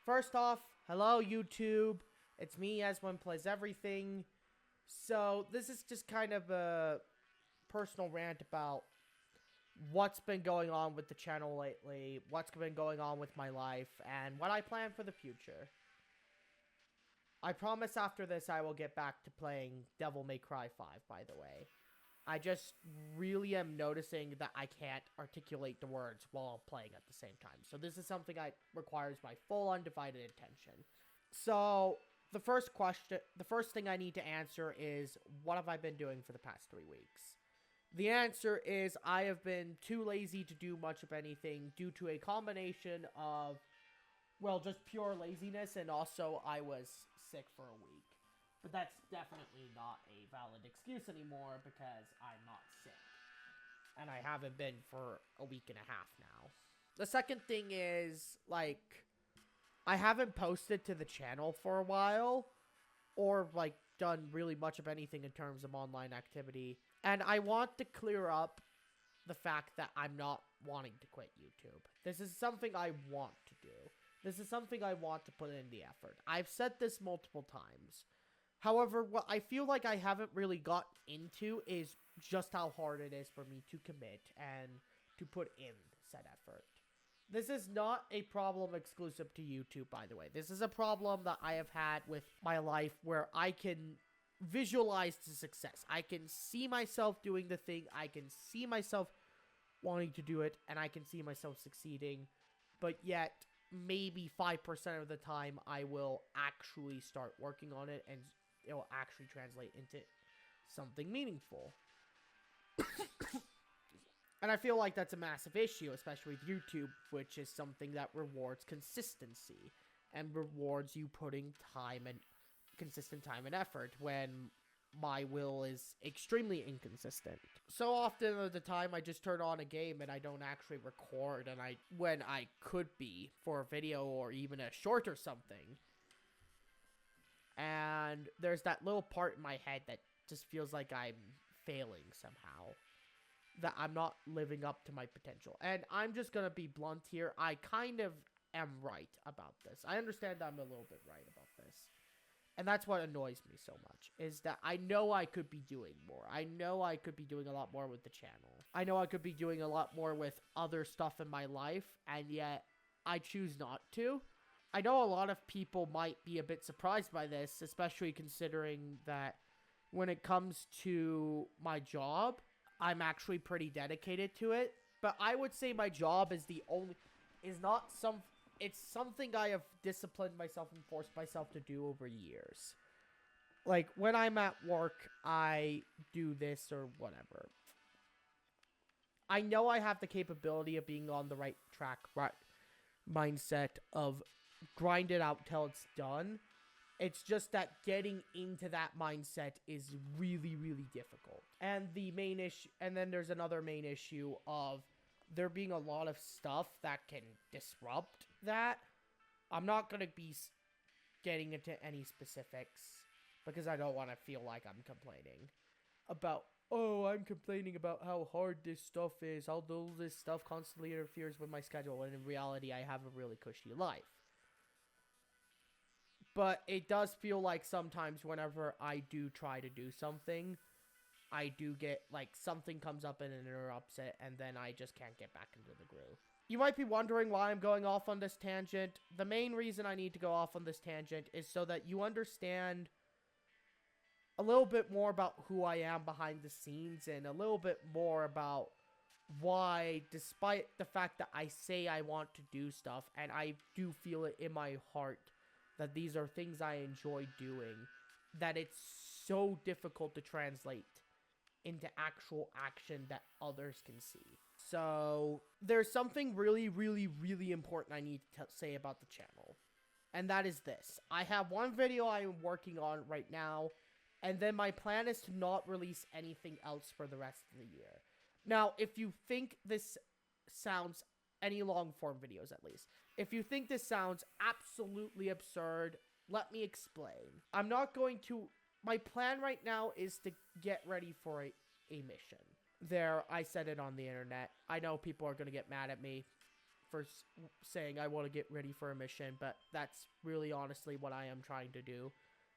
First off, hello YouTube. It's me, EswnPlaysEverything. So this is just kind of a personal rant about what's been going on with the channel lately, what's been going on with my life, and what I plan for the future. I promise after this I will get back to playing Devil May Cry 5, by the way. I just really am noticing that I can't articulate the words while playing at the same time. So this is something that requires my full undivided attention. So the first thing I need to answer is, what have I been doing for the past 3 weeks? The answer is I have been too lazy to do much of anything due to a combination of, well, just pure laziness, and also I was sick for a week. But that's definitely not a valid excuse anymore because I'm not sick. And I haven't been for a week and a half now. The second thing is, like, I haven't posted to the channel for a while, or, like, done really much of anything in terms of online activity. And I want to clear up the fact that I'm not wanting to quit YouTube. This is something I want to do. This is something I want to put in the effort. I've said this multiple times. However, what I feel like I haven't really got into is just how hard it is for me to commit and to put in said effort. This is not a problem exclusive to YouTube, by the way. This is a problem that I have had with my life where I can visualize the success. I can see myself doing the thing. I can see myself wanting to do it, and I can see myself succeeding. But yet, maybe 5% of the time, I will actually start working on it, and it will actually translate into something meaningful. And I feel like that's a massive issue, especially with YouTube, which is something that rewards consistency and rewards you putting consistent time and effort, when my will is extremely inconsistent. So often of the time I just turn on a game and I don't actually record when I could be for a video or even a short or something. And there's that little part in my head that just feels like I'm failing somehow, that I'm not living up to my potential. And I'm just gonna be blunt here. I kind of am right about this. I understand that I'm a little bit right about this. And that's what annoys me so much, is that I know I could be doing more. I know I could be doing a lot more with the channel. I know I could be doing a lot more with other stuff in my life, and yet I choose not to. I know a lot of people might be a bit surprised by this, especially considering that when it comes to my job, I'm actually pretty dedicated to it. But I would say my job is it's something I have disciplined myself and forced myself to do over years. Like, when I'm at work, I do this or whatever. I know I have the capability of being on the right track, right mindset of grind it out till it's done. It's just that getting into that mindset is really, really difficult. And then there's another main issue of there being a lot of stuff that can disrupt that. I'm not going to be getting into any specifics because I don't want to feel like I'm complaining about, I'm complaining about how hard this stuff is, how all this stuff constantly interferes with my schedule, and in reality, I have a really cushy life. But it does feel like sometimes whenever I do try to do something, I do get, like, something comes up and it interrupts it, and then I just can't get back into the groove. You might be wondering why I'm going off on this tangent. The main reason I need to go off on this tangent is so that you understand a little bit more about who I am behind the scenes, and a little bit more about why, despite the fact that I say I want to do stuff, and I do feel it in my heart that these are things I enjoy doing, that it's so difficult to translate into actual action that others can see. So, there's something really, really, really important I need to say about the channel. And that is this. I have one video I am working on right now, and then my plan is to not release anything else for the rest of the year. Now, if you think this sounds, any long-form videos at least, if you think this sounds absolutely absurd, let me explain. My plan right now is to get ready for a mission. I said it on the internet. I know people are going to get mad at me for saying I want to get ready for a mission, but that's really honestly what I am trying to do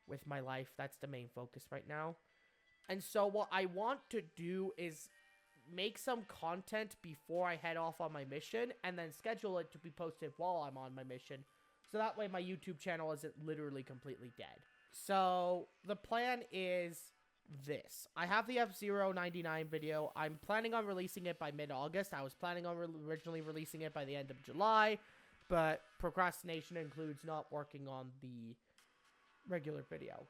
with my life. That's the main focus right now. And so what I want to do is make some content before I head off on my mission, and then schedule it to be posted while I'm on my mission. So that way my YouTube channel isn't literally completely dead. So the plan is this. I have the F-Zero-99 video. I'm planning on releasing it by mid-August. I was planning on originally releasing it by the end of July, but procrastination includes not working on the regular video.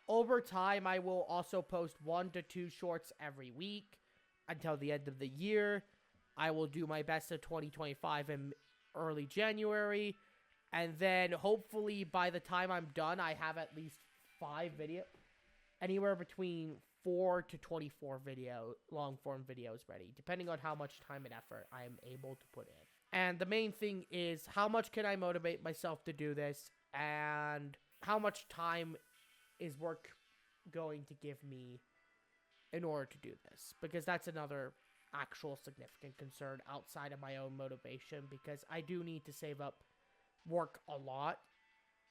Over time, I will also post 1 to 2 shorts every week until the end of the year. I will do my best of 2025 in early January. And then hopefully by the time I'm done, I have at least 5 videos. Anywhere between 4 to 24 long form videos ready, depending on how much time and effort I am able to put in. And the main thing is, how much can I motivate myself to do this? And how much time is work going to give me in order to do this? Because that's another actual significant concern outside of my own motivation, because I do need to save up work a lot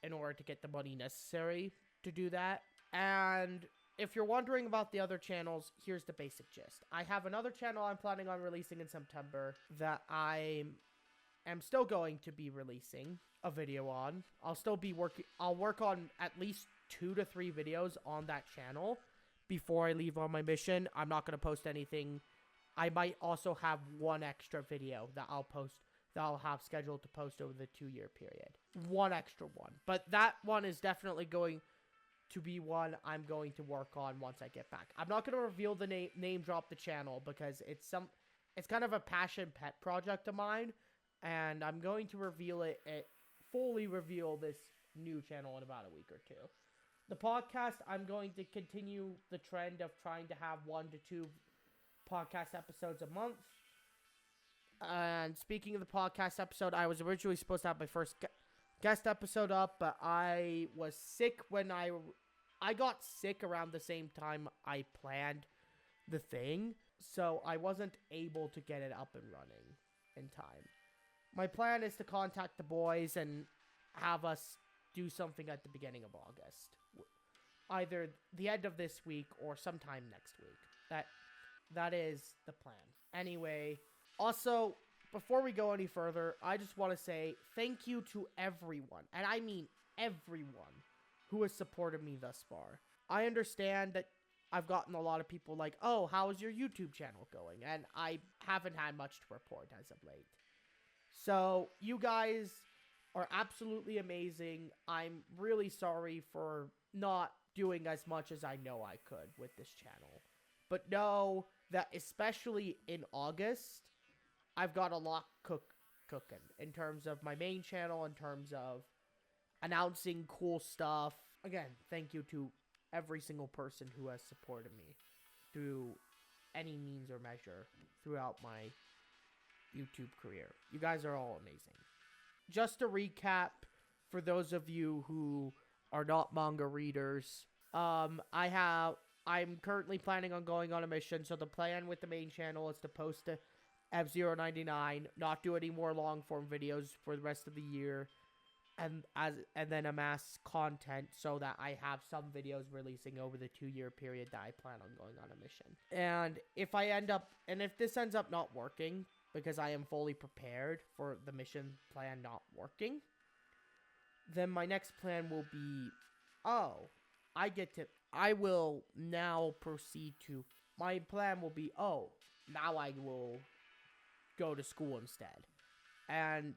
in order to get the money necessary to do that. And if you're wondering about the other channels, here's the basic gist. I have another channel I'm planning on releasing in September that I am still going to be releasing a video on. I'll work on at least 2 to 3 videos on that channel before I leave on my mission. I'm not going to post anything. I might also have 1 extra video that I'll have scheduled to post over the 2-year period. 1 extra one. But that one is definitely going to be one I'm going to work on once I get back. I'm not going to reveal the name drop the channel, because it's kind of a passion pet project of mine, and I'm going to fully reveal this new channel in about a week or 2. The podcast, I'm going to continue the trend of trying to have 1 to 2 podcast episodes a month. And speaking of the podcast episode, I was originally supposed to have my first guest episode up, but I was sick when I got sick around the same time I planned the thing, so I wasn't able to get it up and running in time. My plan is to contact the boys and have us do something at the beginning of August. Either the end of this week or sometime next week. That is the plan. Anyway, also, before we go any further, I just want to say thank you to everyone, and I mean everyone, who has supported me thus far. I understand that I've gotten a lot of people like, oh, how is your YouTube channel going? And I haven't had much to report as of late. So, you guys are absolutely amazing. I'm really sorry for not doing as much as I know I could with this channel. But know that especially in August, I've got a lot cooking in terms of my main channel, in terms of announcing cool stuff. Again, thank you to every single person who has supported me through any means or measure throughout my YouTube career. You guys are all amazing. Just to recap, for those of you who are not manga readers, I'm currently planning on going on a mission, so the plan with the main channel is to post a F-Zero-99, not do any more long-form videos for the rest of the year, and then amass content so that I have some videos releasing over the 2-year period that I plan on going on a mission. And if this ends up not working, because I am fully prepared for the mission plan not working, then my next plan will be, I will now proceed to, my plan will be, now I will go to school instead. And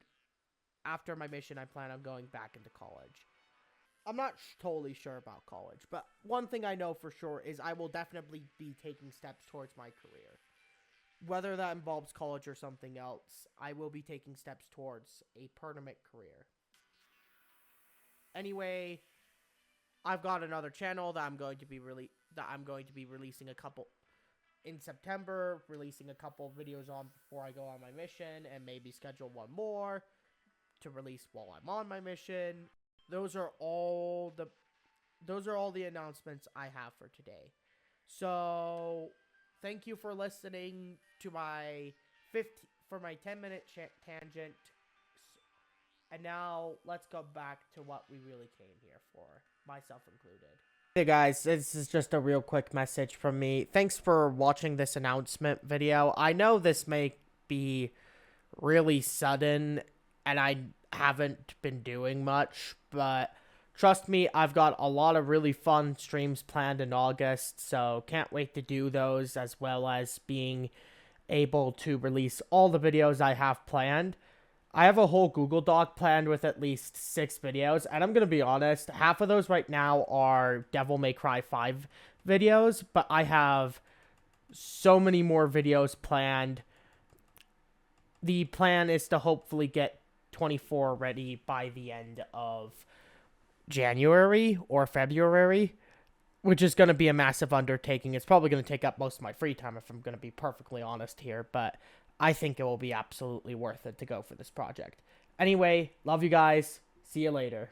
after my mission, I plan on going back into college. I'm not totally sure about college, but one thing I know for sure is I will definitely be taking steps towards my career. Whether that involves college or something else, I will be taking steps towards a permanent career. Anyway, I've got another channel that I'm going to be releasing a couple in September, releasing a couple videos on before I go on my mission, and maybe schedule one more to release while I'm on my mission. Those are all the announcements I have for today. So, thank you for listening to my for my 10-minute tangent. And now let's go back to what we really came here for, myself included. Hey guys, this is just a real quick message from me. Thanks for watching this announcement video. I know this may be really sudden and I haven't been doing much, but trust me, I've got a lot of really fun streams planned in August, so can't wait to do those, as well as being able to release all the videos I have planned. I have a whole Google Doc planned with at least 6 videos, and I'm going to be honest, half of those right now are Devil May Cry 5 videos, but I have so many more videos planned. The plan is to hopefully get 24 ready by the end of January or February, which is going to be a massive undertaking. It's probably going to take up most of my free time if I'm going to be perfectly honest here, but I think it will be absolutely worth it to go for this project. Anyway, love you guys. See you later.